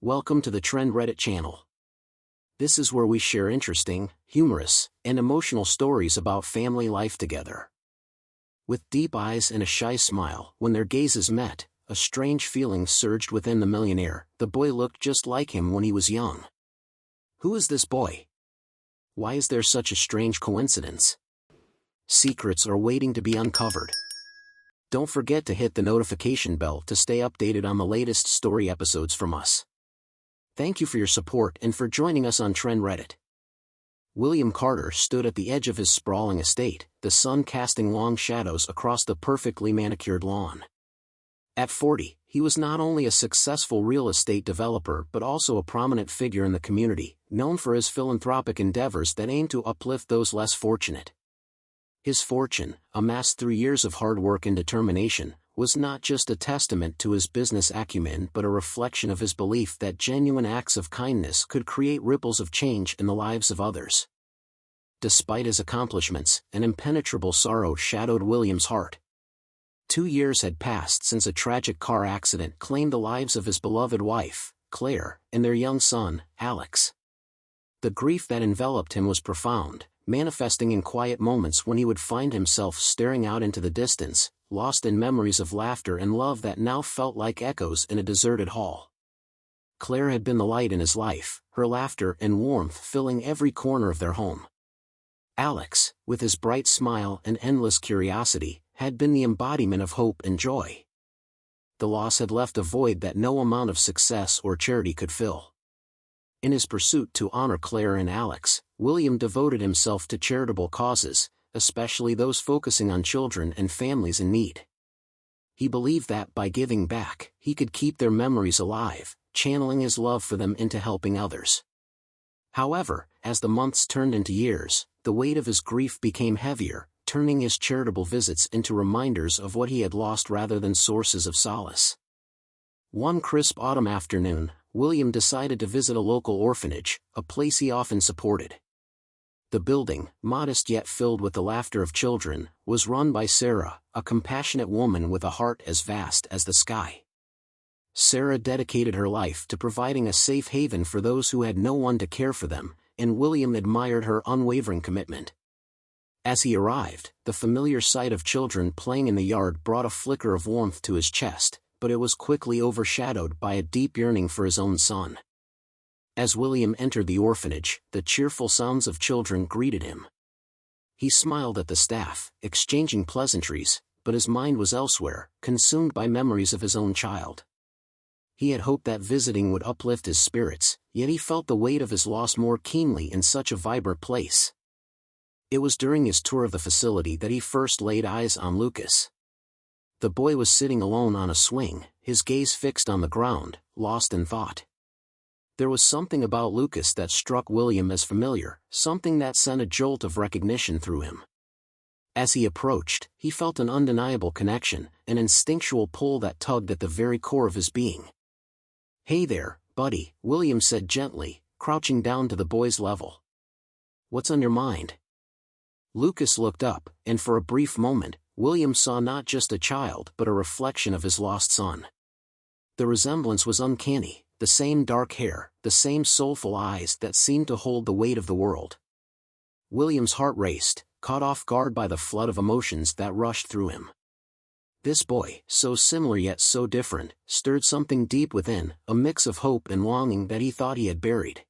Welcome to the Trend Reddit channel. This is where we share interesting, humorous, and emotional stories about family life together. With deep eyes and a shy smile, when their gazes met, a strange feeling surged within the millionaire. The boy looked just like him when he was young. Who is this boy? Why is there such a strange coincidence? Secrets are waiting to be uncovered. Don't forget to hit the notification bell to stay updated on the latest story episodes from us. Thank you for your support and for joining us on Trend Reddit. William Carter stood at the edge of his sprawling estate, the sun casting long shadows across the perfectly manicured lawn. At 40, he was not only a successful real estate developer but also a prominent figure in the community, known for his philanthropic endeavors that aim to uplift those less fortunate. His fortune, amassed through years of hard work and determination, was not just a testament to his business acumen but a reflection of his belief that genuine acts of kindness could create ripples of change in the lives of others. Despite his accomplishments, an impenetrable sorrow shadowed William's heart. 2 years had passed since a tragic car accident claimed the lives of his beloved wife, Claire, and their young son, Alex. The grief that enveloped him was profound, manifesting in quiet moments when he would find himself staring out into the distance, lost in memories of laughter and love that now felt like echoes in a deserted hall. Claire had been the light in his life, her laughter and warmth filling every corner of their home. Alex, with his bright smile and endless curiosity, had been the embodiment of hope and joy. The loss had left a void that no amount of success or charity could fill. In his pursuit to honor Claire and Alex, William devoted himself to charitable causes, especially those focusing on children and families in need. He believed that by giving back, he could keep their memories alive, channeling his love for them into helping others. However, as the months turned into years, the weight of his grief became heavier, turning his charitable visits into reminders of what he had lost rather than sources of solace. One crisp autumn afternoon, William decided to visit a local orphanage, a place he often supported. The building, modest yet filled with the laughter of children, was run by Sarah, a compassionate woman with a heart as vast as the sky. Sarah dedicated her life to providing a safe haven for those who had no one to care for them, and William admired her unwavering commitment. As he arrived, the familiar sight of children playing in the yard brought a flicker of warmth to his chest, but it was quickly overshadowed by a deep yearning for his own son. As William entered the orphanage, the cheerful sounds of children greeted him. He smiled at the staff, exchanging pleasantries, but his mind was elsewhere, consumed by memories of his own child. He had hoped that visiting would uplift his spirits, yet he felt the weight of his loss more keenly in such a vibrant place. It was during his tour of the facility that he first laid eyes on Lucas. The boy was sitting alone on a swing, his gaze fixed on the ground, lost in thought. There was something about Lucas that struck William as familiar, something that sent a jolt of recognition through him. As he approached, he felt an undeniable connection, an instinctual pull that tugged at the very core of his being. "Hey there, buddy," William said gently, crouching down to the boy's level. "What's on your mind?" Lucas looked up, and for a brief moment, William saw not just a child but a reflection of his lost son. The resemblance was uncanny, the same dark hair, the same soulful eyes that seemed to hold the weight of the world. William's heart raced, caught off guard by the flood of emotions that rushed through him. This boy, so similar yet so different, stirred something deep within, a mix of hope and longing that he thought he had buried.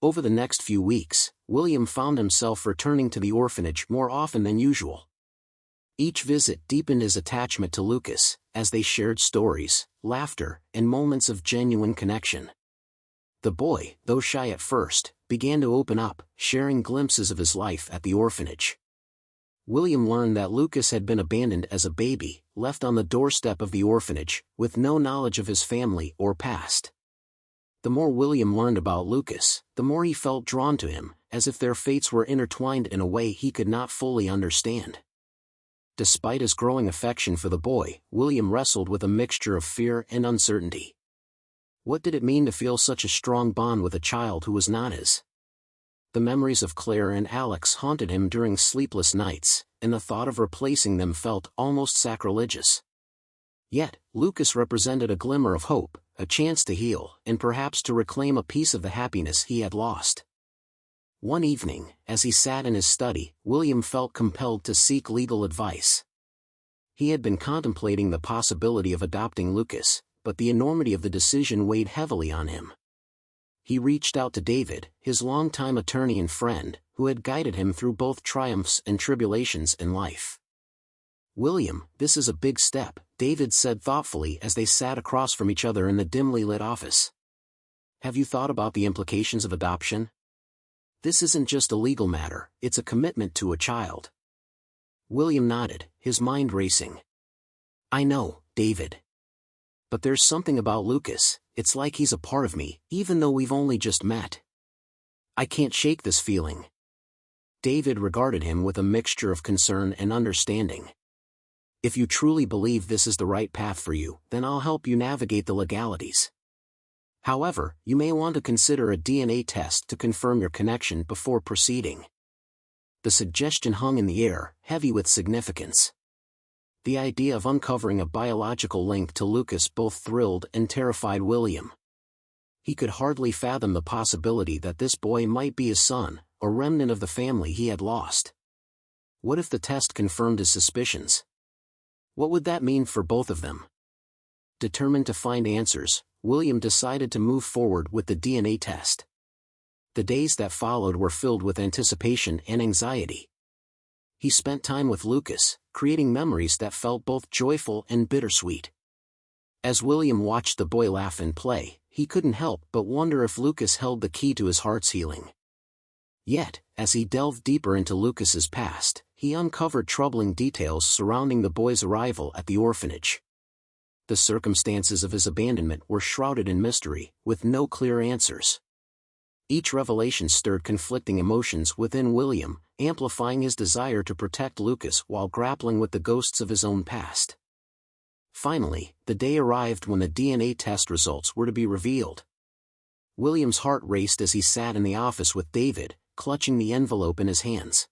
Over the next few weeks, William found himself returning to the orphanage more often than usual. Each visit deepened his attachment to Lucas, as they shared stories, laughter, and moments of genuine connection. The boy, though shy at first, began to open up, sharing glimpses of his life at the orphanage. William learned that Lucas had been abandoned as a baby, left on the doorstep of the orphanage, with no knowledge of his family or past. The more William learned about Lucas, the more he felt drawn to him, as if their fates were intertwined in a way he could not fully understand. Despite his growing affection for the boy, William wrestled with a mixture of fear and uncertainty. What did it mean to feel such a strong bond with a child who was not his? The memories of Claire and Alex haunted him during sleepless nights, and the thought of replacing them felt almost sacrilegious. Yet, Lucas represented a glimmer of hope, a chance to heal, and perhaps to reclaim a piece of the happiness he had lost. One evening, as he sat in his study, William felt compelled to seek legal advice. He had been contemplating the possibility of adopting Lucas, but the enormity of the decision weighed heavily on him. He reached out to David, his longtime attorney and friend, who had guided him through both triumphs and tribulations in life. "William, this is a big step," David said thoughtfully as they sat across from each other in the dimly lit office. "Have you thought about the implications of adoption? This isn't just a legal matter, it's a commitment to a child." William nodded, his mind racing. "I know, David. But there's something about Lucas, it's like he's a part of me, even though we've only just met. I can't shake this feeling." David regarded him with a mixture of concern and understanding. "If you truly believe this is the right path for you, then I'll help you navigate the legalities. However, you may want to consider a DNA test to confirm your connection before proceeding." The suggestion hung in the air, heavy with significance. The idea of uncovering a biological link to Lucas both thrilled and terrified William. He could hardly fathom the possibility that this boy might be his son, a remnant of the family he had lost. What if the test confirmed his suspicions? What would that mean for both of them? Determined to find answers, William decided to move forward with the DNA test. The days that followed were filled with anticipation and anxiety. He spent time with Lucas, creating memories that felt both joyful and bittersweet. As William watched the boy laugh and play, he couldn't help but wonder if Lucas held the key to his heart's healing. Yet, as he delved deeper into Lucas's past, he uncovered troubling details surrounding the boy's arrival at the orphanage. The circumstances of his abandonment were shrouded in mystery, with no clear answers. Each revelation stirred conflicting emotions within William, amplifying his desire to protect Lucas while grappling with the ghosts of his own past. Finally, the day arrived when the DNA test results were to be revealed. William's heart raced as he sat in the office with David, clutching the envelope in his hands.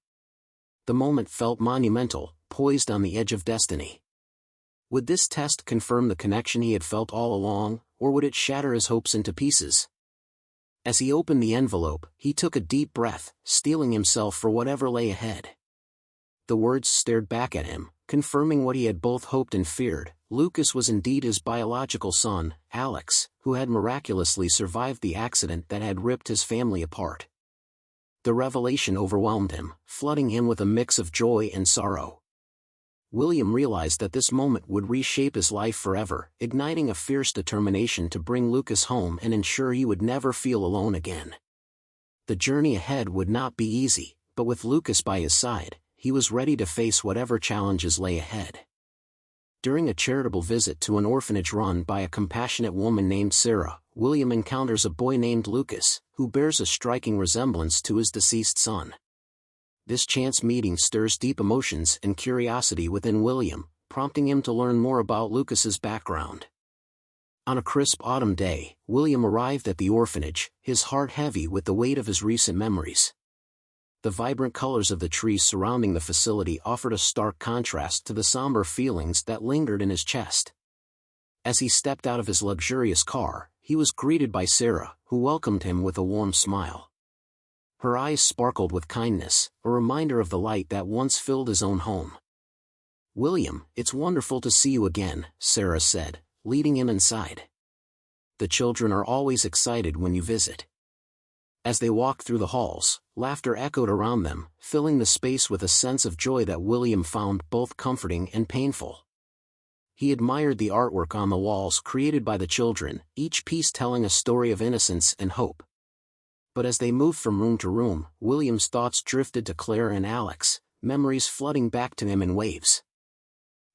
The moment felt monumental, poised on the edge of destiny. Would this test confirm the connection he had felt all along, or would it shatter his hopes into pieces? As he opened the envelope, he took a deep breath, steeling himself for whatever lay ahead. The words stared back at him, confirming what he had both hoped and feared. Lucas was indeed his biological son, Alex, who had miraculously survived the accident that had ripped his family apart. The revelation overwhelmed him, flooding him with a mix of joy and sorrow. William realized that this moment would reshape his life forever, igniting a fierce determination to bring Lucas home and ensure he would never feel alone again. The journey ahead would not be easy, but with Lucas by his side, he was ready to face whatever challenges lay ahead. During a charitable visit to an orphanage run by a compassionate woman named Sarah, William encounters a boy named Lucas, who bears a striking resemblance to his deceased son. This chance meeting stirs deep emotions and curiosity within William, prompting him to learn more about Lucas's background. On a crisp autumn day, William arrived at the orphanage, his heart heavy with the weight of his recent memories. The vibrant colors of the trees surrounding the facility offered a stark contrast to the somber feelings that lingered in his chest. As he stepped out of his luxurious car, he was greeted by Sarah, who welcomed him with a warm smile. Her eyes sparkled with kindness, a reminder of the light that once filled his own home. "William, it's wonderful to see you again," Sarah said, leading him inside. "The children are always excited when you visit." As they walked through the halls, laughter echoed around them, filling the space with a sense of joy that William found both comforting and painful. He admired the artwork on the walls created by the children, each piece telling a story of innocence and hope. But as they moved from room to room, William's thoughts drifted to Claire and Alex, memories flooding back to him in waves.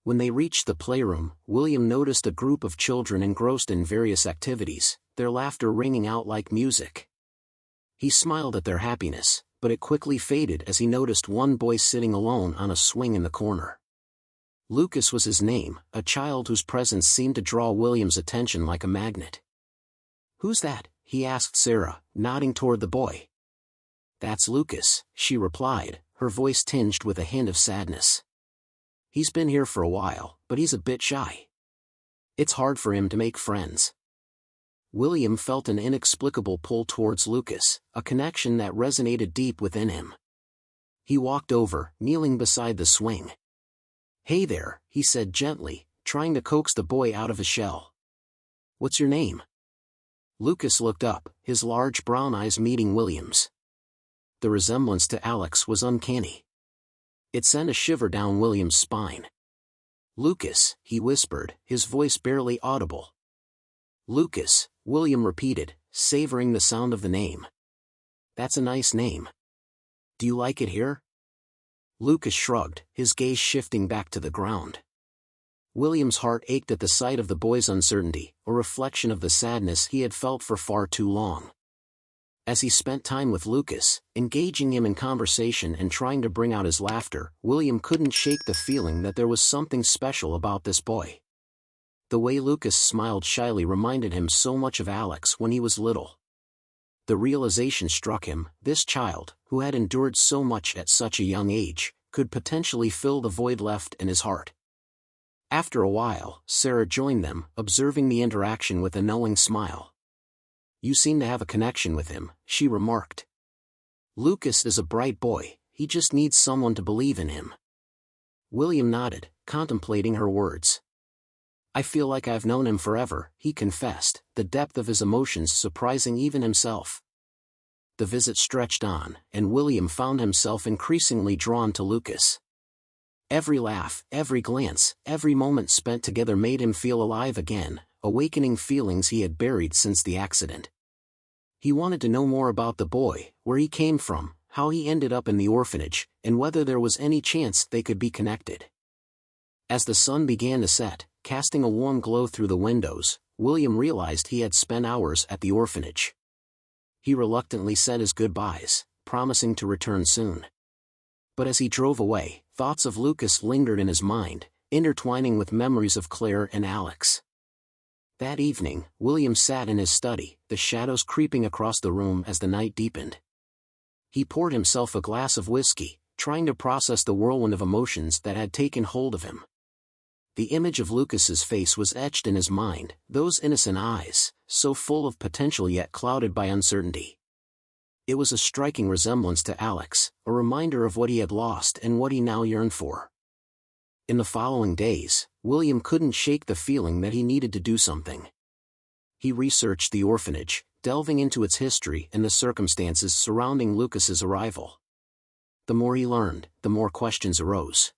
When they reached the playroom, William noticed a group of children engrossed in various activities, their laughter ringing out like music. He smiled at their happiness, but it quickly faded as he noticed one boy sitting alone on a swing in the corner. Lucas was his name, a child whose presence seemed to draw William's attention like a magnet. "Who's that?" he asked Sarah, nodding toward the boy. "That's Lucas," she replied, her voice tinged with a hint of sadness. "He's been here for a while, but he's a bit shy." It's hard for him to make friends. William felt an inexplicable pull towards Lucas, a connection that resonated deep within him. He walked over, kneeling beside the swing. "Hey there," he said gently, trying to coax the boy out of his shell. "What's your name?" Lucas looked up, his large brown eyes meeting William's. The resemblance to Alex was uncanny. It sent a shiver down William's spine. "Lucas," he whispered, his voice barely audible. "Lucas," William repeated, savoring the sound of the name. "That's a nice name. Do you like it here?" Lucas shrugged, his gaze shifting back to the ground. William's heart ached at the sight of the boy's uncertainty, a reflection of the sadness he had felt for far too long. As he spent time with Lucas, engaging him in conversation and trying to bring out his laughter, William couldn't shake the feeling that there was something special about this boy. The way Lucas smiled shyly reminded him so much of Alex when he was little. The realization struck him, this child, who had endured so much at such a young age, could potentially fill the void left in his heart. After a while, Sarah joined them, observing the interaction with a knowing smile. "You seem to have a connection with him," she remarked. "Lucas is a bright boy, he just needs someone to believe in him." William nodded, contemplating her words. "I feel like I've known him forever," he confessed, the depth of his emotions surprising even himself. The visit stretched on, and William found himself increasingly drawn to Lucas. Every laugh, every glance, every moment spent together made him feel alive again, awakening feelings he had buried since the accident. He wanted to know more about the boy, where he came from, how he ended up in the orphanage, and whether there was any chance they could be connected. As the sun began to set, casting a warm glow through the windows, William realized he had spent hours at the orphanage. He reluctantly said his goodbyes, promising to return soon. But as he drove away, thoughts of Lucas lingered in his mind, intertwining with memories of Claire and Alex. That evening, William sat in his study, the shadows creeping across the room as the night deepened. He poured himself a glass of whiskey, trying to process the whirlwind of emotions that had taken hold of him. The image of Lucas's face was etched in his mind, those innocent eyes, so full of potential yet clouded by uncertainty. It was a striking resemblance to Alex, a reminder of what he had lost and what he now yearned for. In the following days, William couldn't shake the feeling that he needed to do something. He researched the orphanage, delving into its history and the circumstances surrounding Lucas's arrival. The more he learned, the more questions arose.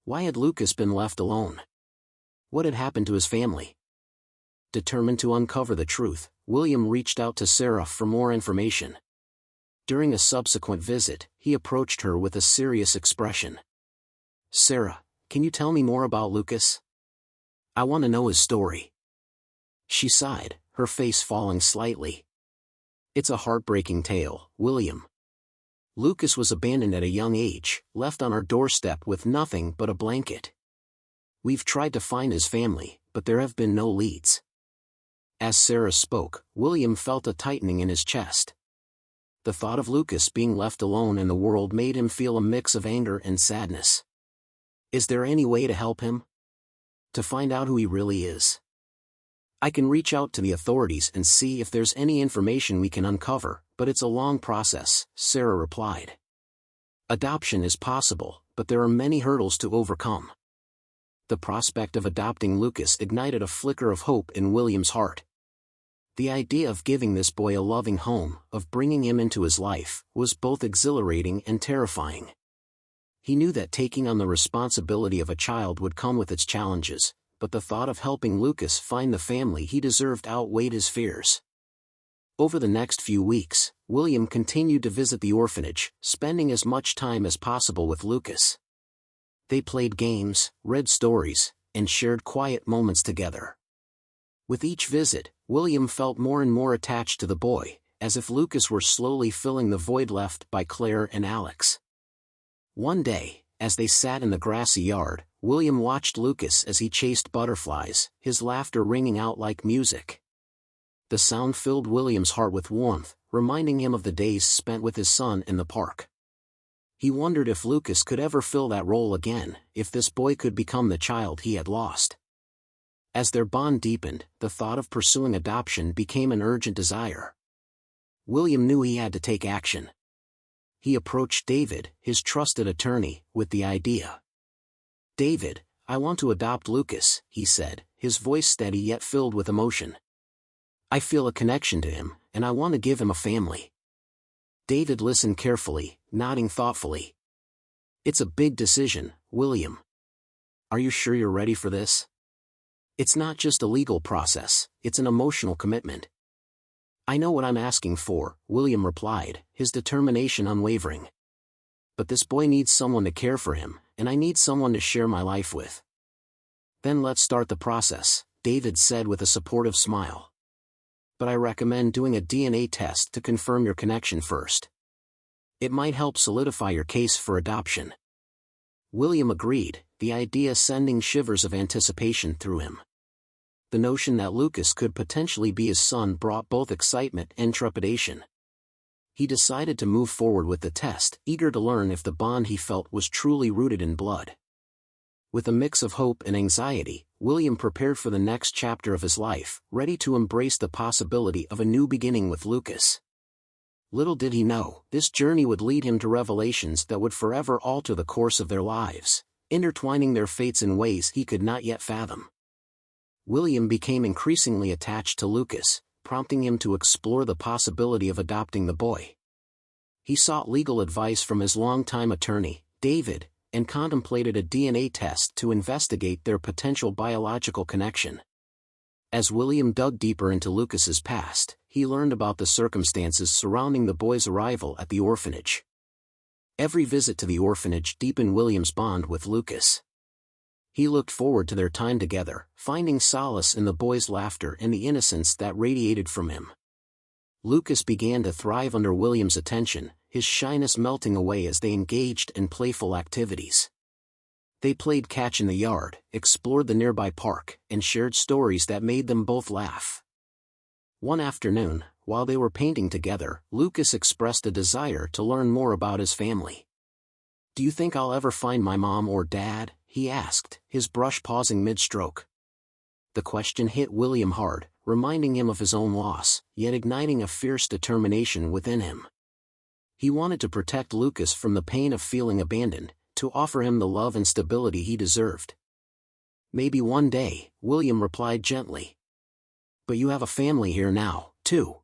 Why had Lucas been left alone? What had happened to his family? Determined to uncover the truth, William reached out to Sarah for more information. During a subsequent visit, he approached her with a serious expression. "Sarah, can you tell me more about Lucas? I want to know his story." She sighed, her face falling slightly. "It's a heartbreaking tale, William. Lucas was abandoned at a young age, left on our doorstep with nothing but a blanket. We've tried to find his family, but there have been no leads." As Sarah spoke, William felt a tightening in his chest. The thought of Lucas being left alone in the world made him feel a mix of anger and sadness. Is there any way to help him? To find out who he really is? "I can reach out to the authorities and see if there's any information we can uncover, but it's a long process," Sarah replied. "Adoption is possible, but there are many hurdles to overcome." The prospect of adopting Lucas ignited a flicker of hope in William's heart. The idea of giving this boy a loving home, of bringing him into his life, was both exhilarating and terrifying. He knew that taking on the responsibility of a child would come with its challenges, but the thought of helping Lucas find the family he deserved outweighed his fears. Over the next few weeks, William continued to visit the orphanage, spending as much time as possible with Lucas. They played games, read stories, and shared quiet moments together. With each visit, William felt more and more attached to the boy, as if Lucas were slowly filling the void left by Claire and Alex. One day, as they sat in the grassy yard, William watched Lucas as he chased butterflies, his laughter ringing out like music. The sound filled William's heart with warmth, reminding him of the days spent with his son in the park. He wondered if Lucas could ever fill that role again, if this boy could become the child he had lost. As their bond deepened, the thought of pursuing adoption became an urgent desire. William knew he had to take action. He approached David, his trusted attorney, with the idea. "David, I want to adopt Lucas," he said, his voice steady yet filled with emotion. "I feel a connection to him, and I want to give him a family." David listened carefully, nodding thoughtfully. "It's a big decision, William. Are you sure you're ready for this? It's not just a legal process, it's an emotional commitment." "I know what I'm asking for," William replied, his determination unwavering. "But this boy needs someone to care for him, and I need someone to share my life with." "Then let's start the process," David said with a supportive smile. "But I recommend doing a DNA test to confirm your connection first. It might help solidify your case for adoption." William agreed, the idea sending shivers of anticipation through him. The notion that Lucas could potentially be his son brought both excitement and trepidation. He decided to move forward with the test, eager to learn if the bond he felt was truly rooted in blood. With a mix of hope and anxiety, William prepared for the next chapter of his life, ready to embrace the possibility of a new beginning with Lucas. Little did he know, this journey would lead him to revelations that would forever alter the course of their lives, intertwining their fates in ways he could not yet fathom. William became increasingly attached to Lucas, prompting him to explore the possibility of adopting the boy. He sought legal advice from his longtime attorney, David, and contemplated a DNA test to investigate their potential biological connection. As William dug deeper into Lucas's past, he learned about the circumstances surrounding the boy's arrival at the orphanage. Every visit to the orphanage deepened William's bond with Lucas. He looked forward to their time together, finding solace in the boy's laughter and the innocence that radiated from him. Lucas began to thrive under William's attention, his shyness melting away as they engaged in playful activities. They played catch in the yard, explored the nearby park, and shared stories that made them both laugh. One afternoon, while they were painting together, Lucas expressed a desire to learn more about his family. "Do you think I'll ever find my mom or dad?" he asked, his brush pausing mid-stroke. The question hit William hard, reminding him of his own loss, yet igniting a fierce determination within him. He wanted to protect Lucas from the pain of feeling abandoned, to offer him the love and stability he deserved. "Maybe one day," William replied gently. "But you have a family here now, too.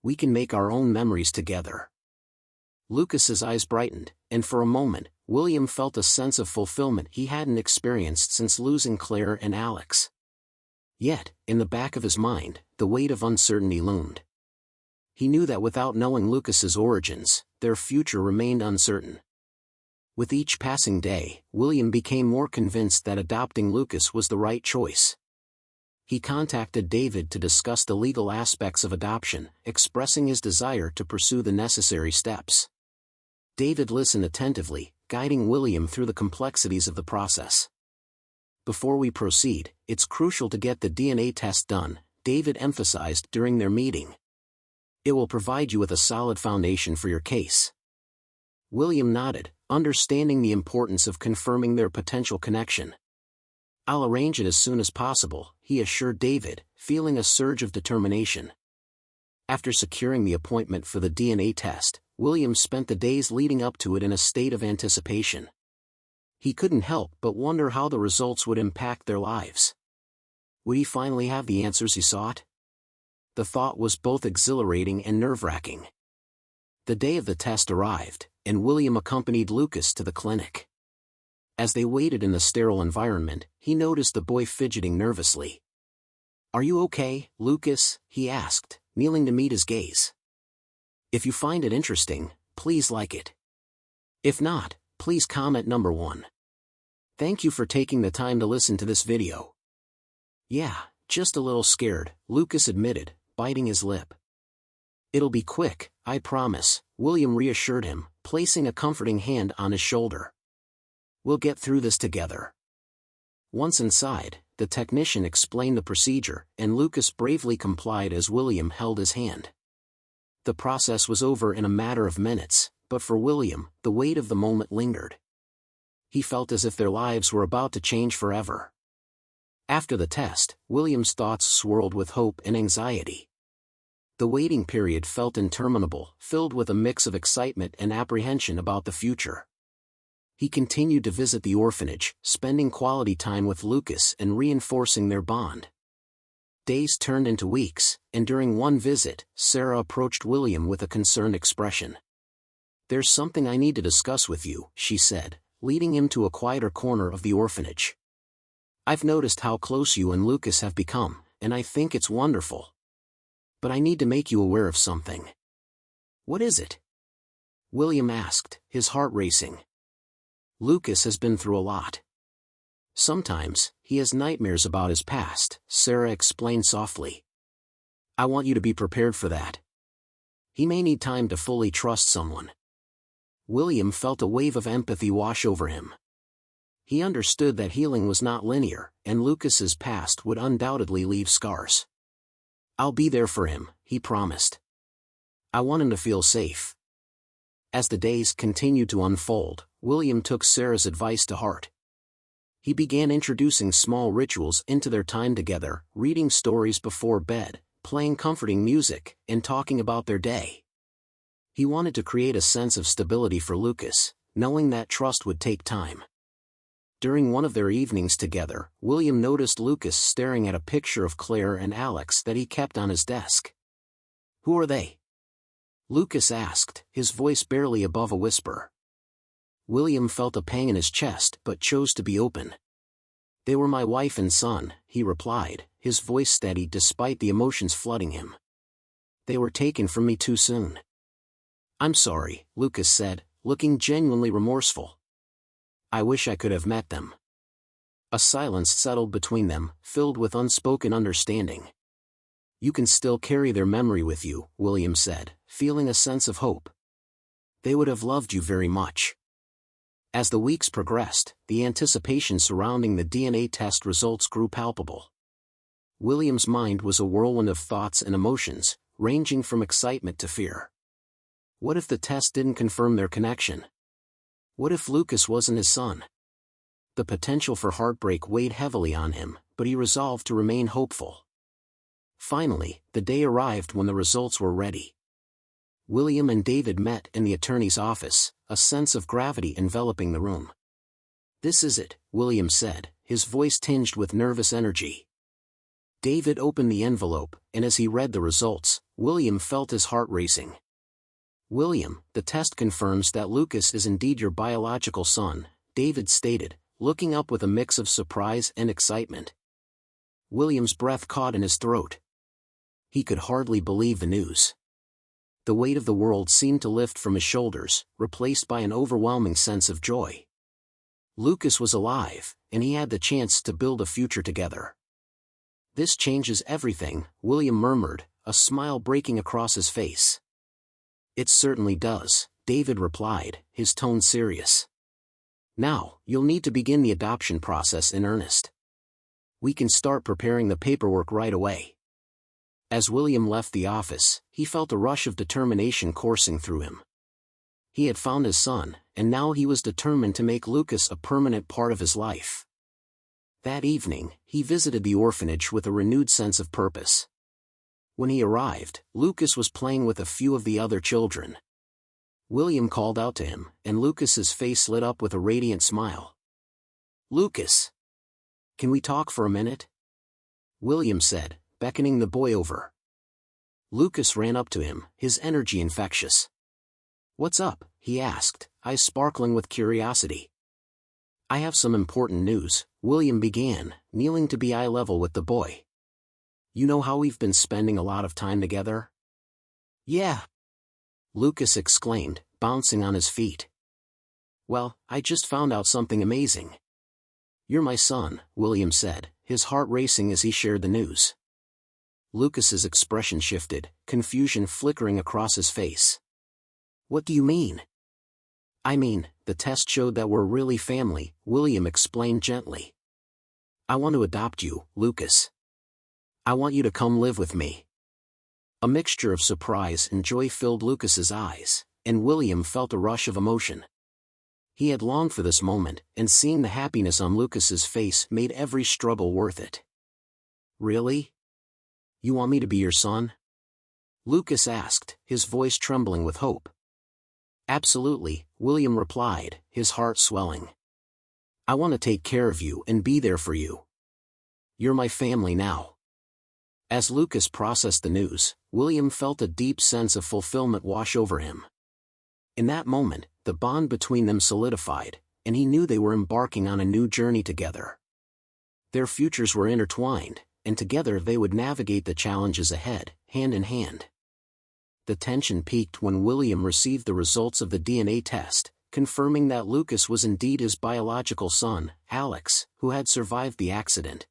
We can make our own memories together." Lucas's eyes brightened, and for a moment, William felt a sense of fulfillment he hadn't experienced since losing Claire and Alex. Yet, in the back of his mind, the weight of uncertainty loomed. He knew that without knowing Lucas's origins, their future remained uncertain. With each passing day, William became more convinced that adopting Lucas was the right choice. He contacted David to discuss the legal aspects of adoption, expressing his desire to pursue the necessary steps. David listened attentively, guiding William through the complexities of the process. "Before we proceed, it's crucial to get the DNA test done," David emphasized during their meeting. "It will provide you with a solid foundation for your case." William nodded, understanding the importance of confirming their potential connection. "I'll arrange it as soon as possible," he assured David, feeling a surge of determination. After securing the appointment for the DNA test, William spent the days leading up to it in a state of anticipation. He couldn't help but wonder how the results would impact their lives. Would he finally have the answers he sought? The thought was both exhilarating and nerve-wracking. The day of the test arrived, and William accompanied Lucas to the clinic. As they waited in the sterile environment, he noticed the boy fidgeting nervously. "Are you okay, Lucas?" he asked, kneeling to meet his gaze. "If you find it interesting, please like it. If not, please comment number 1. Thank you for taking the time to listen to this video." "Yeah, just a little scared," Lucas admitted, biting his lip. "It'll be quick, I promise," William reassured him, placing a comforting hand on his shoulder. "We'll get through this together." Once inside, the technician explained the procedure, and Lucas bravely complied as William held his hand. The process was over in a matter of minutes, but for William, the weight of the moment lingered. He felt as if their lives were about to change forever. After the test, William's thoughts swirled with hope and anxiety. The waiting period felt interminable, filled with a mix of excitement and apprehension about the future. He continued to visit the orphanage, spending quality time with Lucas and reinforcing their bond. Days turned into weeks, and during one visit, Sarah approached William with a concerned expression. "There's something I need to discuss with you," she said, leading him to a quieter corner of the orphanage. "I've noticed how close you and Lucas have become, and I think it's wonderful. But I need to make you aware of something." "What is it?" William asked, his heart racing. "Lucas has been through a lot. Sometimes, he has nightmares about his past," Sarah explained softly. "I want you to be prepared for that. He may need time to fully trust someone." William felt a wave of empathy wash over him. He understood that healing was not linear, and Lucas's past would undoubtedly leave scars. "I'll be there for him," he promised. "I want him to feel safe." As the days continued to unfold, William took Sarah's advice to heart. He began introducing small rituals into their time together, reading stories before bed, playing comforting music, and talking about their day. He wanted to create a sense of stability for Lucas, knowing that trust would take time. During one of their evenings together, William noticed Lucas staring at a picture of Claire and Alex that he kept on his desk. "Who are they?" Lucas asked, his voice barely above a whisper. William felt a pang in his chest but chose to be open. "They were my wife and son," he replied, his voice steady despite the emotions flooding him. "They were taken from me too soon." "I'm sorry," Lucas said, looking genuinely remorseful. "I wish I could have met them." A silence settled between them, filled with unspoken understanding. "You can still carry their memory with you," William said, feeling a sense of hope. "They would have loved you very much." As the weeks progressed, the anticipation surrounding the DNA test results grew palpable. William's mind was a whirlwind of thoughts and emotions, ranging from excitement to fear. What if the test didn't confirm their connection? What if Lucas wasn't his son? The potential for heartbreak weighed heavily on him, but he resolved to remain hopeful. Finally, the day arrived when the results were ready. William and David met in the attorney's office, a sense of gravity enveloping the room. "This is it," William said, his voice tinged with nervous energy. David opened the envelope, and as he read the results, William felt his heart racing. "William, the test confirms that Lucas is indeed your biological son," David stated, looking up with a mix of surprise and excitement. William's breath caught in his throat. He could hardly believe the news. The weight of the world seemed to lift from his shoulders, replaced by an overwhelming sense of joy. Lucas was alive, and he had the chance to build a future together. "This changes everything," William murmured, a smile breaking across his face. "It certainly does," David replied, his tone serious. "Now, you'll need to begin the adoption process in earnest. We can start preparing the paperwork right away." As William left the office, he felt a rush of determination coursing through him. He had found his son, and now he was determined to make Lucas a permanent part of his life. That evening, he visited the orphanage with a renewed sense of purpose. When he arrived, Lucas was playing with a few of the other children. William called out to him, and Lucas's face lit up with a radiant smile. "Lucas! Can we talk for a minute?" William said, beckoning the boy over. Lucas ran up to him, his energy infectious. "What's up?" he asked, eyes sparkling with curiosity. "I have some important news," William began, kneeling to be eye level with the boy. "You know how we've been spending a lot of time together?" "Yeah," Lucas exclaimed, bouncing on his feet. "Well, I just found out something amazing." "You're my son," William said, his heart racing as he shared the news. Lucas's expression shifted, confusion flickering across his face. "What do you mean?" "I mean, the test showed that we're really family," William explained gently. "I want to adopt you, Lucas. I want you to come live with me." A mixture of surprise and joy filled Lucas's eyes, and William felt a rush of emotion. He had longed for this moment, and seeing the happiness on Lucas's face made every struggle worth it. "Really? You want me to be your son?" Lucas asked, his voice trembling with hope. "Absolutely," William replied, his heart swelling. "I want to take care of you and be there for you. You're my family now." As Lucas processed the news, William felt a deep sense of fulfillment wash over him. In that moment, the bond between them solidified, and he knew they were embarking on a new journey together. Their futures were intertwined, and together they would navigate the challenges ahead, hand in hand. The tension peaked when William received the results of the DNA test, confirming that Lucas was indeed his biological son, Alex, who had survived the accident.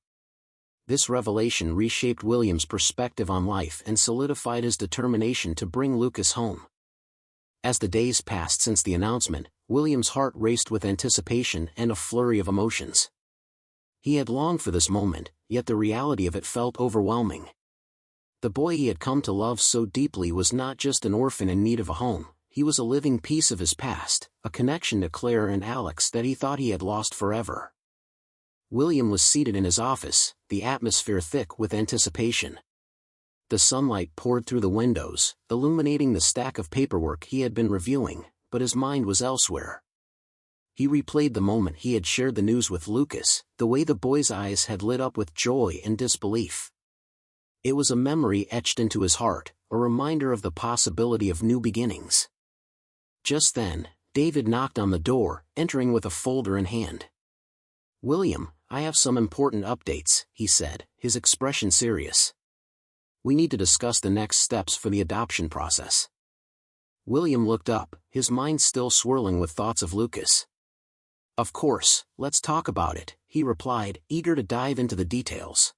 This revelation reshaped William's perspective on life and solidified his determination to bring Lucas home. As the days passed since the announcement, William's heart raced with anticipation and a flurry of emotions. He had longed for this moment, yet the reality of it felt overwhelming. The boy he had come to love so deeply was not just an orphan in need of a home, he was a living piece of his past, a connection to Claire and Alex that he thought he had lost forever. William was seated in his office, the atmosphere thick with anticipation. The sunlight poured through the windows, illuminating the stack of paperwork he had been reviewing, but his mind was elsewhere. He replayed the moment he had shared the news with Lucas, the way the boy's eyes had lit up with joy and disbelief. It was a memory etched into his heart, a reminder of the possibility of new beginnings. Just then, David knocked on the door, entering with a folder in hand. "William, I have some important updates," he said, his expression serious. "We need to discuss the next steps for the adoption process." William looked up, his mind still swirling with thoughts of Lucas. "Of course, let's talk about it," he replied, eager to dive into the details.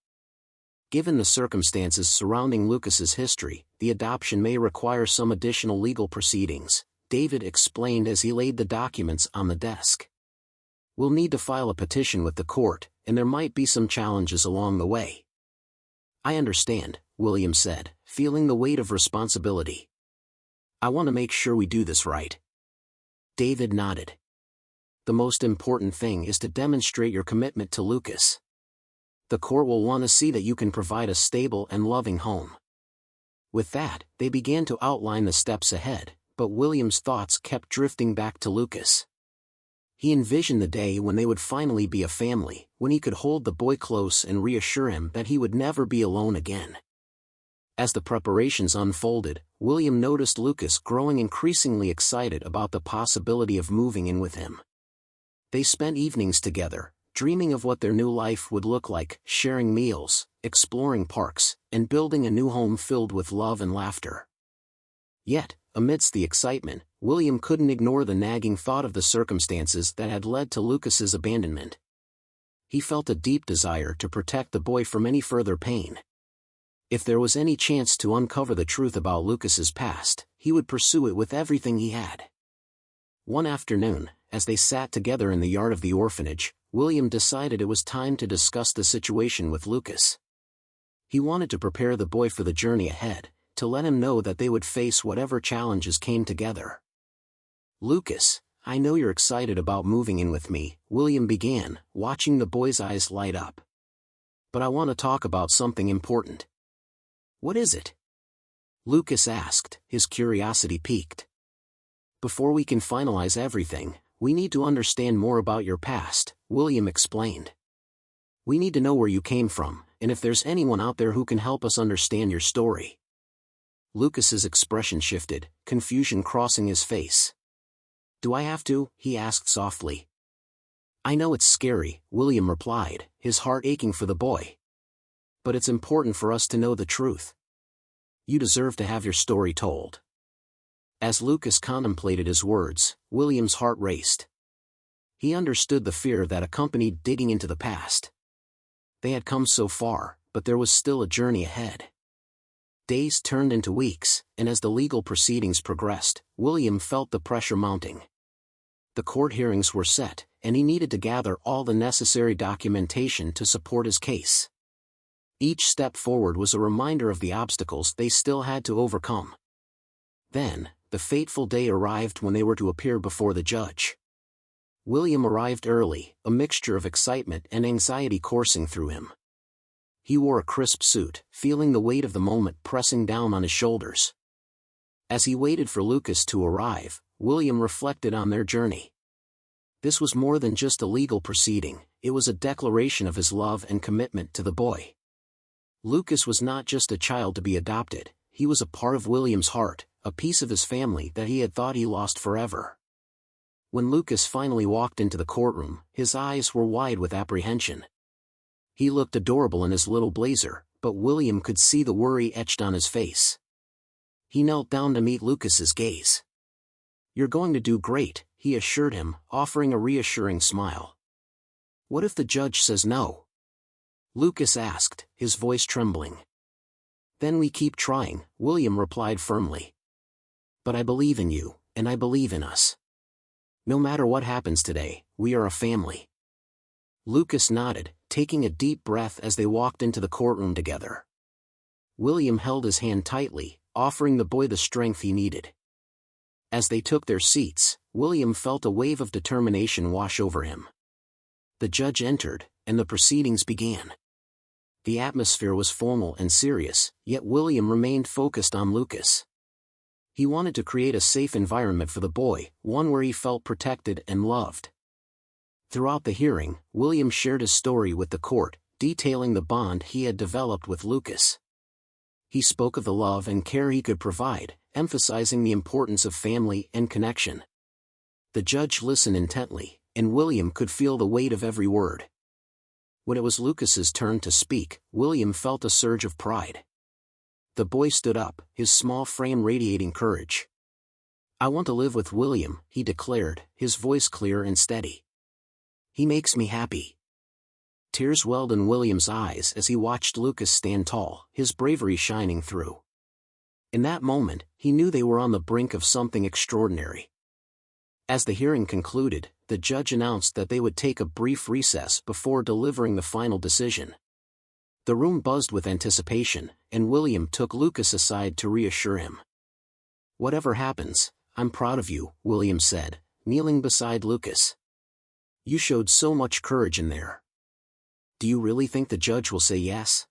Given the circumstances surrounding Lucas's history, the adoption may require some additional legal proceedings, David explained as he laid the documents on the desk. "We'll need to file a petition with the court, and there might be some challenges along the way." "I understand," William said, feeling the weight of responsibility. "I want to make sure we do this right." David nodded. "The most important thing is to demonstrate your commitment to Lucas. The court will want to see that you can provide a stable and loving home." With that, they began to outline the steps ahead, but William's thoughts kept drifting back to Lucas. He envisioned the day when they would finally be a family, when he could hold the boy close and reassure him that he would never be alone again. As the preparations unfolded, William noticed Lucas growing increasingly excited about the possibility of moving in with him. They spent evenings together, dreaming of what their new life would look like, sharing meals, exploring parks, and building a new home filled with love and laughter. Yet, amidst the excitement, William couldn't ignore the nagging thought of the circumstances that had led to Lucas's abandonment. He felt a deep desire to protect the boy from any further pain. If there was any chance to uncover the truth about Lucas's past, he would pursue it with everything he had. One afternoon, as they sat together in the yard of the orphanage, William decided it was time to discuss the situation with Lucas. He wanted to prepare the boy for the journey ahead, to let him know that they would face whatever challenges came together. "Lucas, I know you're excited about moving in with me," William began, watching the boy's eyes light up. "But I want to talk about something important." "What is it?" Lucas asked, his curiosity piqued. "Before we can finalize everything, we need to understand more about your past," William explained. "We need to know where you came from, and if there's anyone out there who can help us understand your story." Lucas's expression shifted, confusion crossing his face. "Do I have to?" he asked softly. "I know it's scary," William replied, his heart aching for the boy. "But it's important for us to know the truth. You deserve to have your story told." As Lucas contemplated his words, William's heart raced. He understood the fear that accompanied digging into the past. They had come so far, but there was still a journey ahead. Days turned into weeks, and as the legal proceedings progressed, William felt the pressure mounting. The court hearings were set, and he needed to gather all the necessary documentation to support his case. Each step forward was a reminder of the obstacles they still had to overcome. Then, the fateful day arrived when they were to appear before the judge. William arrived early, a mixture of excitement and anxiety coursing through him. He wore a crisp suit, feeling the weight of the moment pressing down on his shoulders. As he waited for Lucas to arrive, William reflected on their journey. This was more than just a legal proceeding, it was a declaration of his love and commitment to the boy. Lucas was not just a child to be adopted, he was a part of William's heart, a piece of his family that he had thought he lost forever. When Lucas finally walked into the courtroom, his eyes were wide with apprehension. He looked adorable in his little blazer, but William could see the worry etched on his face. He knelt down to meet Lucas's gaze. "You're going to do great," he assured him, offering a reassuring smile. "What if the judge says no?" Lucas asked, his voice trembling. "Then we keep trying," William replied firmly. "But I believe in you, and I believe in us. No matter what happens today, we are a family." Lucas nodded, taking a deep breath as they walked into the courtroom together. William held his hand tightly, offering the boy the strength he needed. As they took their seats, William felt a wave of determination wash over him. The judge entered, and the proceedings began. The atmosphere was formal and serious, yet William remained focused on Lucas. He wanted to create a safe environment for the boy, one where he felt protected and loved. Throughout the hearing, William shared his story with the court, detailing the bond he had developed with Lucas. He spoke of the love and care he could provide, emphasizing the importance of family and connection. The judge listened intently, and William could feel the weight of every word. When it was Lucas's turn to speak, William felt a surge of pride. The boy stood up, his small frame radiating courage. "I want to live with William," he declared, his voice clear and steady. "He makes me happy." Tears welled in William's eyes as he watched Lucas stand tall, his bravery shining through. In that moment, he knew they were on the brink of something extraordinary. As the hearing concluded, the judge announced that they would take a brief recess before delivering the final decision. The room buzzed with anticipation, and William took Lucas aside to reassure him. "Whatever happens, I'm proud of you," William said, kneeling beside Lucas. "You showed so much courage in there." "Do you really think the judge will say yes?"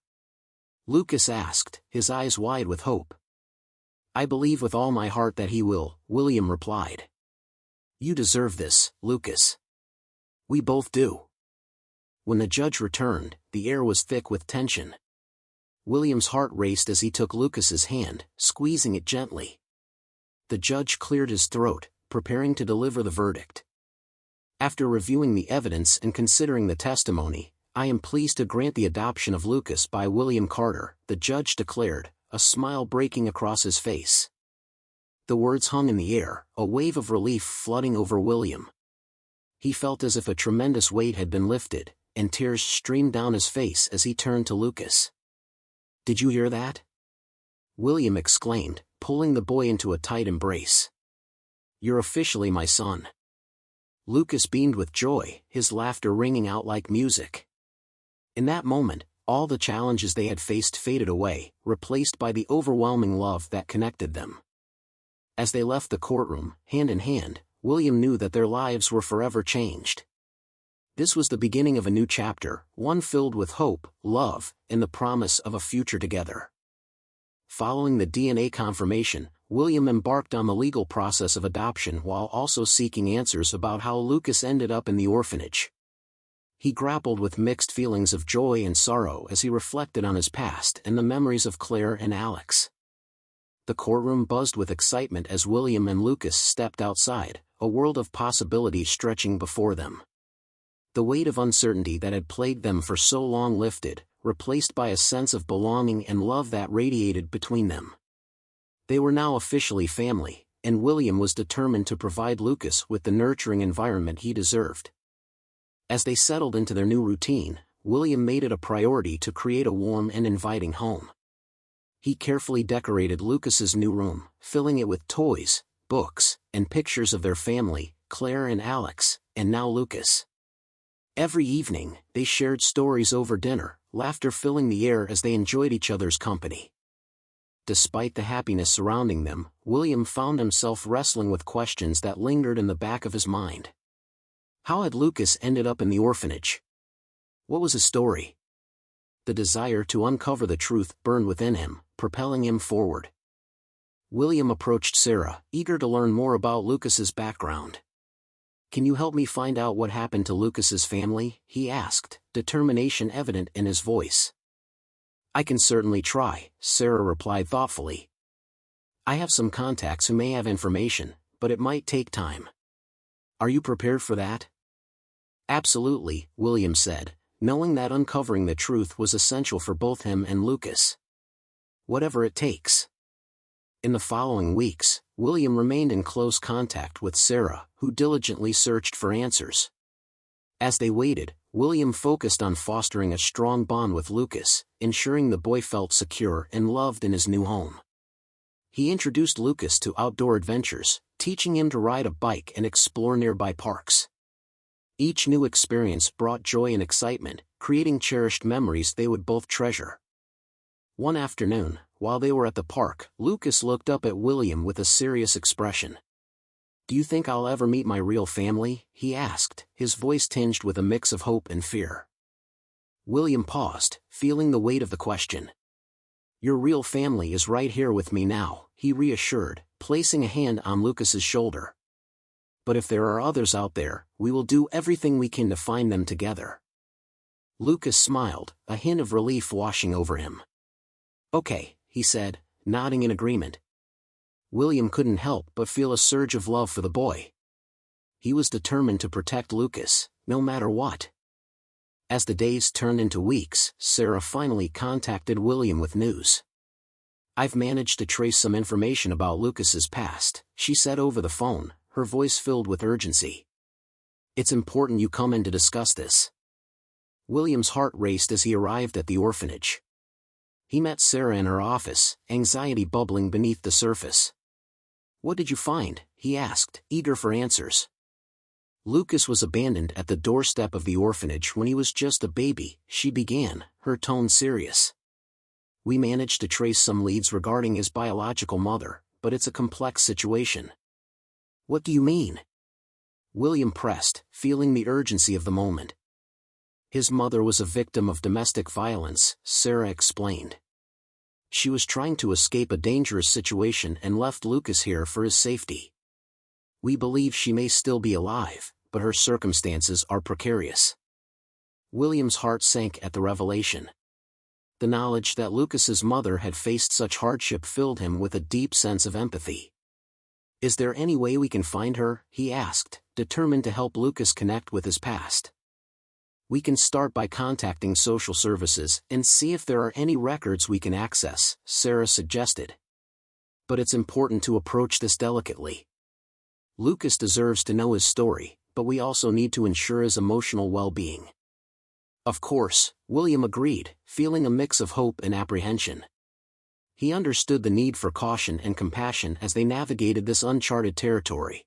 Lucas asked, his eyes wide with hope. "I believe with all my heart that he will," William replied. "You deserve this, Lucas." "We both do." When the judge returned, the air was thick with tension. William's heart raced as he took Lucas's hand, squeezing it gently. The judge cleared his throat, preparing to deliver the verdict. "After reviewing the evidence and considering the testimony, I am pleased to grant the adoption of Lucas by William Carter," the judge declared, a smile breaking across his face. The words hung in the air, a wave of relief flooding over William. He felt as if a tremendous weight had been lifted, and tears streamed down his face as he turned to Lucas. "Did you hear that?" William exclaimed, pulling the boy into a tight embrace. "You're officially my son." Lucas beamed with joy, his laughter ringing out like music. In that moment, all the challenges they had faced faded away, replaced by the overwhelming love that connected them. As they left the courtroom, hand in hand, William knew that their lives were forever changed. This was the beginning of a new chapter, one filled with hope, love, and the promise of a future together. Following the DNA confirmation, William embarked on the legal process of adoption while also seeking answers about how Lucas ended up in the orphanage. He grappled with mixed feelings of joy and sorrow as he reflected on his past and the memories of Claire and Alex. The courtroom buzzed with excitement as William and Lucas stepped outside, a world of possibility stretching before them. The weight of uncertainty that had plagued them for so long lifted, replaced by a sense of belonging and love that radiated between them. They were now officially family, and William was determined to provide Lucas with the nurturing environment he deserved. As they settled into their new routine, William made it a priority to create a warm and inviting home. He carefully decorated Lucas's new room, filling it with toys, books, and pictures of their family, Claire and Alex, and now Lucas. Every evening, they shared stories over dinner, laughter filling the air as they enjoyed each other's company. Despite the happiness surrounding them, William found himself wrestling with questions that lingered in the back of his mind. How had Lucas ended up in the orphanage? What was his story? The desire to uncover the truth burned within him, propelling him forward. William approached Sarah, eager to learn more about Lucas's background. "Can you help me find out what happened to Lucas's family?" he asked, determination evident in his voice. "I can certainly try," Sarah replied thoughtfully. "I have some contacts who may have information, but it might take time. Are you prepared for that?" "Absolutely," William said, knowing that uncovering the truth was essential for both him and Lucas. "Whatever it takes." In the following weeks, William remained in close contact with Sarah, who diligently searched for answers. As they waited, William focused on fostering a strong bond with Lucas, ensuring the boy felt secure and loved in his new home. He introduced Lucas to outdoor adventures, teaching him to ride a bike and explore nearby parks. Each new experience brought joy and excitement, creating cherished memories they would both treasure. One afternoon, while they were at the park, Lucas looked up at William with a serious expression. "Do you think I'll ever meet my real family?" he asked, his voice tinged with a mix of hope and fear. William paused, feeling the weight of the question. "Your real family is right here with me now," he reassured, placing a hand on Lucas's shoulder. "But if there are others out there, we will do everything we can to find them together." Lucas smiled, a hint of relief washing over him. "Okay," he said, nodding in agreement. William couldn't help but feel a surge of love for the boy. He was determined to protect Lucas, no matter what. As the days turned into weeks, Sarah finally contacted William with news. "I've managed to trace some information about Lucas's past," she said over the phone, her voice filled with urgency. "It's important you come in to discuss this." William's heart raced as he arrived at the orphanage. He met Sarah in her office, anxiety bubbling beneath the surface. "What did you find?" he asked, eager for answers. "Lucas was abandoned at the doorstep of the orphanage when he was just a baby," she began, her tone serious. "We managed to trace some leads regarding his biological mother, but it's a complex situation." "What do you mean?" William pressed, feeling the urgency of the moment. "His mother was a victim of domestic violence," Sarah explained. "She was trying to escape a dangerous situation and left Lucas here for his safety. We believe she may still be alive, but her circumstances are precarious." William's heart sank at the revelation. The knowledge that Lucas's mother had faced such hardship filled him with a deep sense of empathy. "Is there any way we can find her?" he asked, determined to help Lucas connect with his past. "We can start by contacting social services and see if there are any records we can access," Sarah suggested. "But it's important to approach this delicately. Lucas deserves to know his story, but we also need to ensure his emotional well-being." "Of course," William agreed, feeling a mix of hope and apprehension. He understood the need for caution and compassion as they navigated this uncharted territory.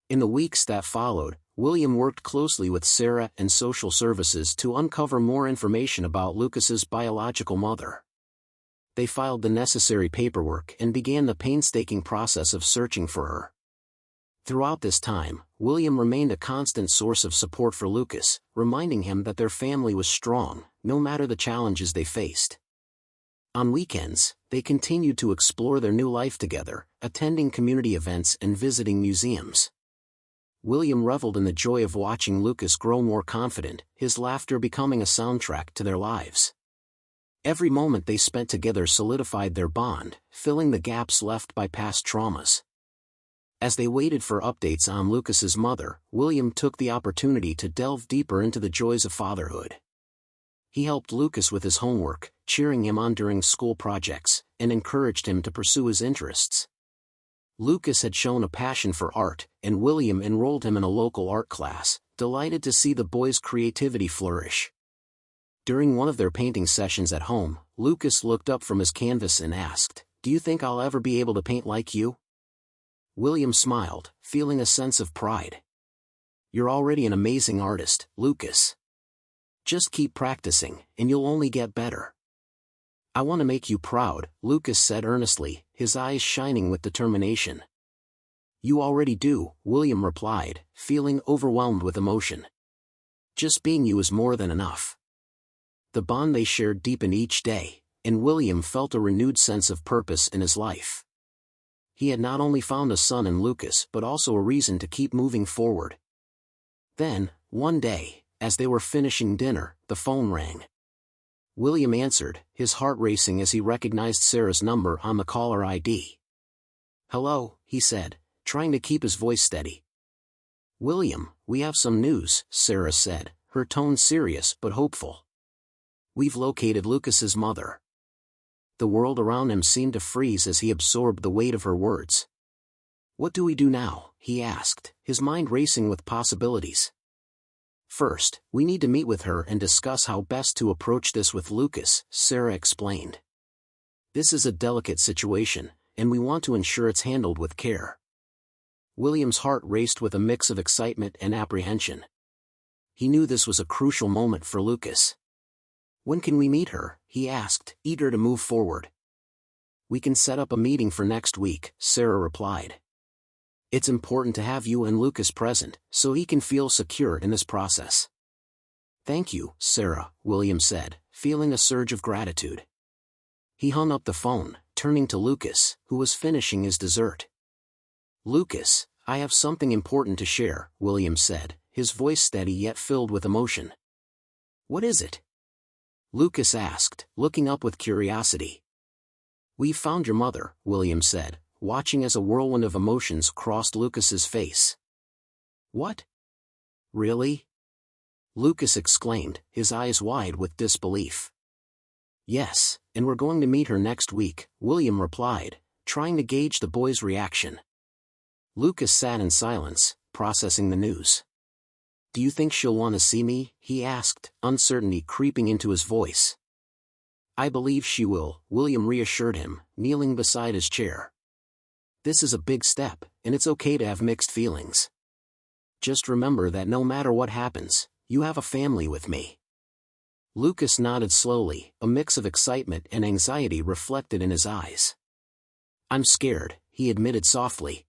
In the weeks that followed, William worked closely with Sarah and social services to uncover more information about Lucas's biological mother. They filed the necessary paperwork and began the painstaking process of searching for her. Throughout this time, William remained a constant source of support for Lucas, reminding him that their family was strong, no matter the challenges they faced. On weekends, they continued to explore their new life together, attending community events and visiting museums. William reveled in the joy of watching Lucas grow more confident, his laughter becoming a soundtrack to their lives. Every moment they spent together solidified their bond, filling the gaps left by past traumas. As they waited for updates on Lucas's mother, William took the opportunity to delve deeper into the joys of fatherhood. He helped Lucas with his homework, cheering him on during school projects, and encouraged him to pursue his interests. Lucas had shown a passion for art, and William enrolled him in a local art class, delighted to see the boy's creativity flourish. During one of their painting sessions at home, Lucas looked up from his canvas and asked, "Do you think I'll ever be able to paint like you?" William smiled, feeling a sense of pride. "You're already an amazing artist, Lucas. Just keep practicing, and you'll only get better." "I want to make you proud," Lucas said earnestly, his eyes shining with determination. You already do, William replied, feeling overwhelmed with emotion. Just being you is more than enough. The bond they shared deepened each day, and William felt a renewed sense of purpose in his life. He had not only found a son in Lucas but also a reason to keep moving forward. Then, one day, as they were finishing dinner, the phone rang. William answered, his heart racing as he recognized Sarah's number on the caller ID. "Hello," he said, trying to keep his voice steady. "William, we have some news," Sarah said, her tone serious but hopeful. "We've located Lucas's mother." The world around him seemed to freeze as he absorbed the weight of her words. "What do we do now?" he asked, his mind racing with possibilities. "First, we need to meet with her and discuss how best to approach this with Lucas," Sarah explained. "This is a delicate situation, and we want to ensure it's handled with care." William's heart raced with a mix of excitement and apprehension. He knew this was a crucial moment for Lucas. "When can we meet her?" he asked, eager to move forward. "We can set up a meeting for next week," Sarah replied. "It's important to have you and Lucas present, so he can feel secure in this process." "Thank you, Sarah," William said, feeling a surge of gratitude. He hung up the phone, turning to Lucas, who was finishing his dessert. "Lucas, I have something important to share," William said, his voice steady yet filled with emotion. "What is it?" Lucas asked, looking up with curiosity. "We've found your mother," William said, watching as a whirlwind of emotions crossed Lucas's face. "What? Really?" Lucas exclaimed, his eyes wide with disbelief. "Yes, and we're going to meet her next week," William replied, trying to gauge the boy's reaction. Lucas sat in silence, processing the news. "Do you think she'll want to see me?" he asked, uncertainty creeping into his voice. "I believe she will," William reassured him, kneeling beside his chair. "This is a big step, and it's okay to have mixed feelings. Just remember that no matter what happens, you have a family with me." Lucas nodded slowly, a mix of excitement and anxiety reflected in his eyes. "I'm scared," he admitted softly.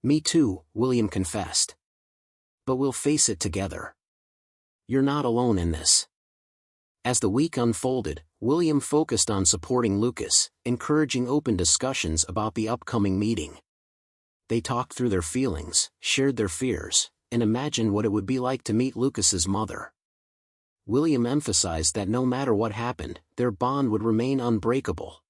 "Me too," William confessed. "But we'll face it together. You're not alone in this." As the week unfolded, William focused on supporting Lucas, encouraging open discussions about the upcoming meeting. They talked through their feelings, shared their fears, and imagined what it would be like to meet Lucas's mother. William emphasized that no matter what happened, their bond would remain unbreakable.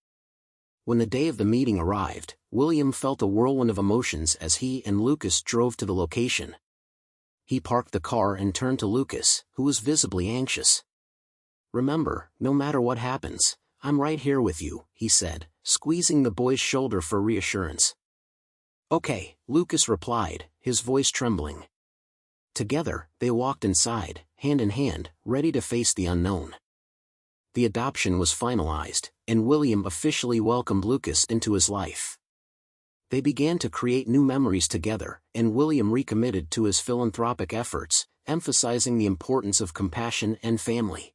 When the day of the meeting arrived, William felt a whirlwind of emotions as he and Lucas drove to the location. He parked the car and turned to Lucas, who was visibly anxious. "Remember, no matter what happens, I'm right here with you," he said, squeezing the boy's shoulder for reassurance. "Okay," Lucas replied, his voice trembling. Together, they walked inside, hand in hand, ready to face the unknown. The adoption was finalized, and William officially welcomed Lucas into his life. They began to create new memories together, and William recommitted to his philanthropic efforts, emphasizing the importance of compassion and family.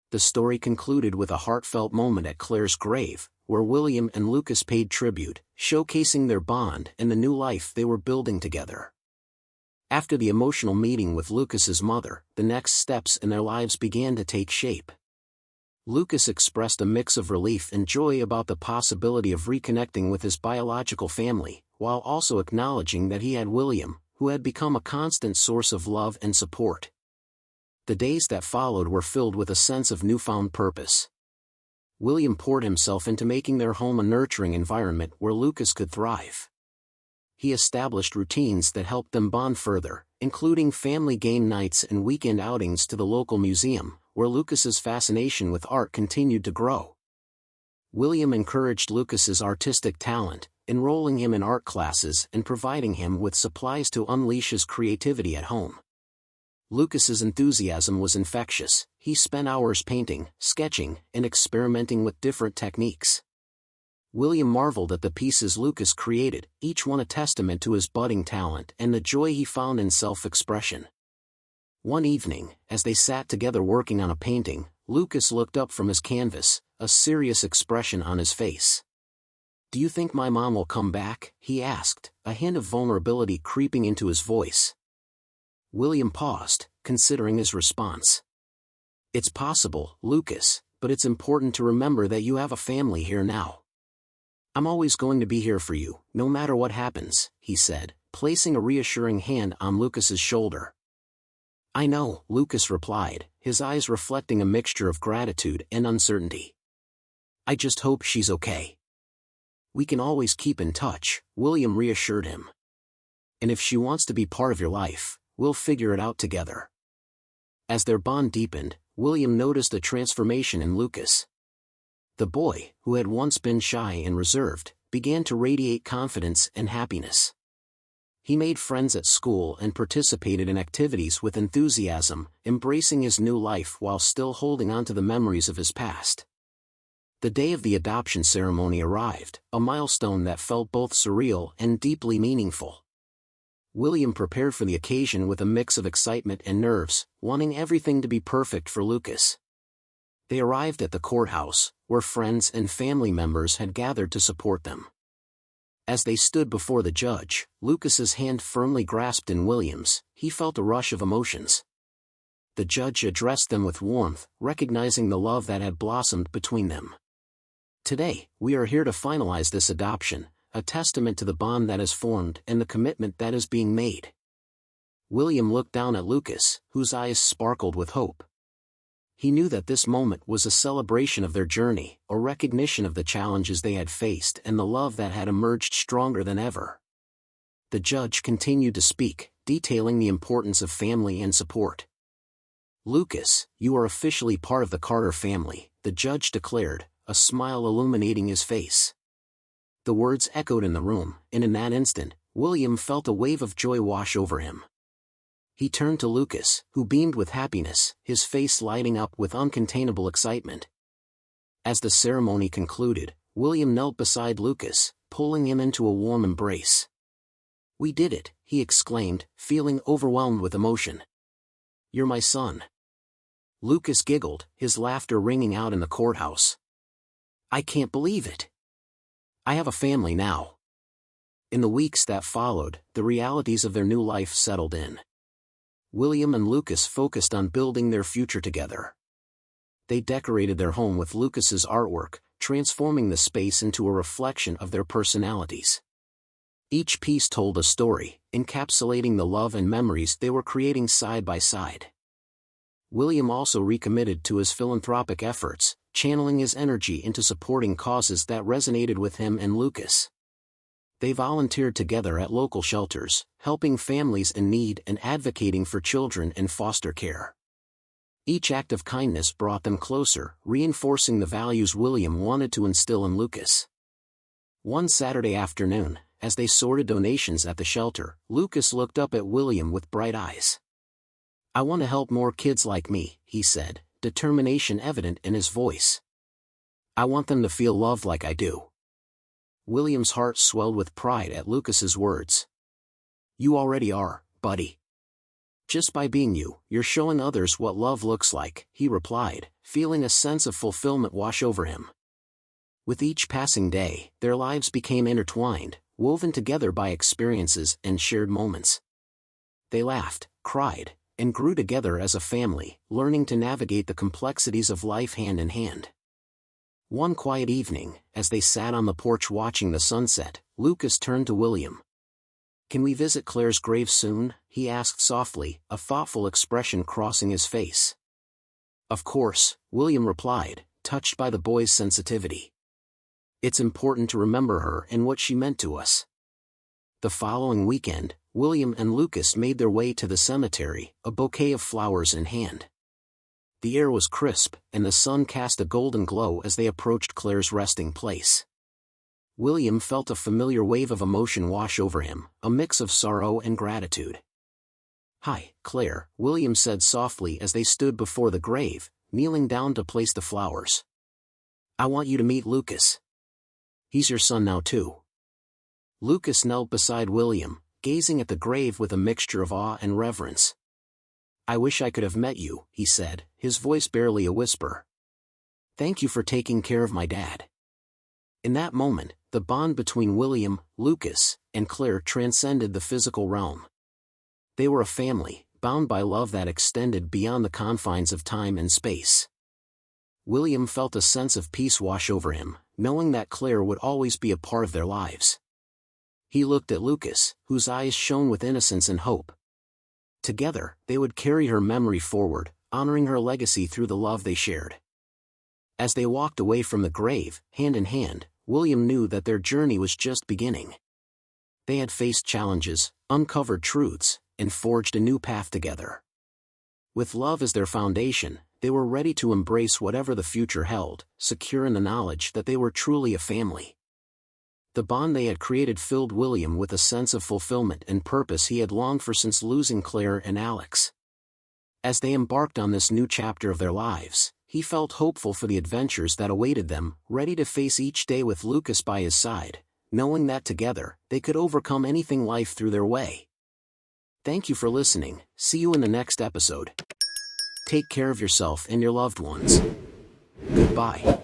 The story concluded with a heartfelt moment at Claire's grave, where William and Lucas paid tribute, showcasing their bond and the new life they were building together. After the emotional meeting with Lucas's mother, the next steps in their lives began to take shape. Lucas expressed a mix of relief and joy about the possibility of reconnecting with his biological family, while also acknowledging that he had William, who had become a constant source of love and support. The days that followed were filled with a sense of newfound purpose. William poured himself into making their home a nurturing environment where Lucas could thrive. He established routines that helped them bond further, including family game nights and weekend outings to the local museum, where Lucas's fascination with art continued to grow. William encouraged Lucas's artistic talent, enrolling him in art classes and providing him with supplies to unleash his creativity at home. Lucas's enthusiasm was infectious. He spent hours painting, sketching, and experimenting with different techniques. William marveled at the pieces Lucas created, each one a testament to his budding talent and the joy he found in self-expression. One evening, as they sat together working on a painting, Lucas looked up from his canvas, a serious expression on his face. "Do you think my mom will come back?" he asked, a hint of vulnerability creeping into his voice. William paused, considering his response. "It's possible, Lucas, but it's important to remember that you have a family here now. I'm always going to be here for you, no matter what happens," he said, placing a reassuring hand on Lucas's shoulder. "I know," Lucas replied, his eyes reflecting a mixture of gratitude and uncertainty. "I just hope she's okay." "We can always keep in touch," William reassured him. "And if she wants to be part of your life, we'll figure it out together." As their bond deepened, William noticed a transformation in Lucas. The boy, who had once been shy and reserved, began to radiate confidence and happiness. He made friends at school and participated in activities with enthusiasm, embracing his new life while still holding on to the memories of his past. The day of the adoption ceremony arrived, a milestone that felt both surreal and deeply meaningful. William prepared for the occasion with a mix of excitement and nerves, wanting everything to be perfect for Lucas. They arrived at the courthouse, where friends and family members had gathered to support them. As they stood before the judge, Lucas's hand firmly grasped in William's. He felt a rush of emotions. The judge addressed them with warmth, recognizing the love that had blossomed between them. "Today, we are here to finalize this adoption, a testament to the bond that is formed and the commitment that is being made." William looked down at Lucas, whose eyes sparkled with hope. He knew that this moment was a celebration of their journey, a recognition of the challenges they had faced and the love that had emerged stronger than ever. The judge continued to speak, detailing the importance of family and support. "Lucas, you are officially part of the Carter family," the judge declared, a smile illuminating his face. The words echoed in the room, and in that instant, William felt a wave of joy wash over him. He turned to Lucas, who beamed with happiness, his face lighting up with uncontainable excitement. As the ceremony concluded, William knelt beside Lucas, pulling him into a warm embrace. "We did it," he exclaimed, feeling overwhelmed with emotion. "You're my son." Lucas giggled, his laughter ringing out in the courthouse. "I can't believe it. I have a family now." In the weeks that followed, the realities of their new life settled in. William and Lucas focused on building their future together. They decorated their home with Lucas's artwork, transforming the space into a reflection of their personalities. Each piece told a story, encapsulating the love and memories they were creating side by side. William also recommitted to his philanthropic efforts, channeling his energy into supporting causes that resonated with him and Lucas. They volunteered together at local shelters, helping families in need and advocating for children in foster care. Each act of kindness brought them closer, reinforcing the values William wanted to instill in Lucas. One Saturday afternoon, as they sorted donations at the shelter, Lucas looked up at William with bright eyes. "I want to help more kids like me," he said, determination evident in his voice. "I want them to feel loved like I do." William's heart swelled with pride at Lucas's words. "You already are, buddy. Just by being you, you're showing others what love looks like," he replied, feeling a sense of fulfillment wash over him. With each passing day, their lives became intertwined, woven together by experiences and shared moments. They laughed, cried, and grew together as a family, learning to navigate the complexities of life hand in hand. One quiet evening, as they sat on the porch watching the sunset, Lucas turned to William. "Can we visit Claire's grave soon?" he asked softly, a thoughtful expression crossing his face. "Of course," William replied, touched by the boy's sensitivity. "It's important to remember her and what she meant to us." The following weekend, William and Lucas made their way to the cemetery, a bouquet of flowers in hand. The air was crisp, and the sun cast a golden glow as they approached Claire's resting place. William felt a familiar wave of emotion wash over him, a mix of sorrow and gratitude. "Hi, Claire," William said softly as they stood before the grave, kneeling down to place the flowers. "I want you to meet Lucas. He's your son now too." Lucas knelt beside William, gazing at the grave with a mixture of awe and reverence. "I wish I could have met you," he said, his voice barely a whisper. "Thank you for taking care of my dad." In that moment, the bond between William, Lucas, and Claire transcended the physical realm. They were a family, bound by love that extended beyond the confines of time and space. William felt a sense of peace wash over him, knowing that Claire would always be a part of their lives. He looked at Lucas, whose eyes shone with innocence and hope. Together, they would carry her memory forward, honoring her legacy through the love they shared. As they walked away from the grave, hand in hand, William knew that their journey was just beginning. They had faced challenges, uncovered truths, and forged a new path together. With love as their foundation, they were ready to embrace whatever the future held, secure in the knowledge that they were truly a family. The bond they had created filled William with a sense of fulfillment and purpose he had longed for since losing Claire and Alex. As they embarked on this new chapter of their lives, he felt hopeful for the adventures that awaited them, ready to face each day with Lucas by his side, knowing that together, they could overcome anything life threw their way. Thank you for listening. See you in the next episode. Take care of yourself and your loved ones. Goodbye.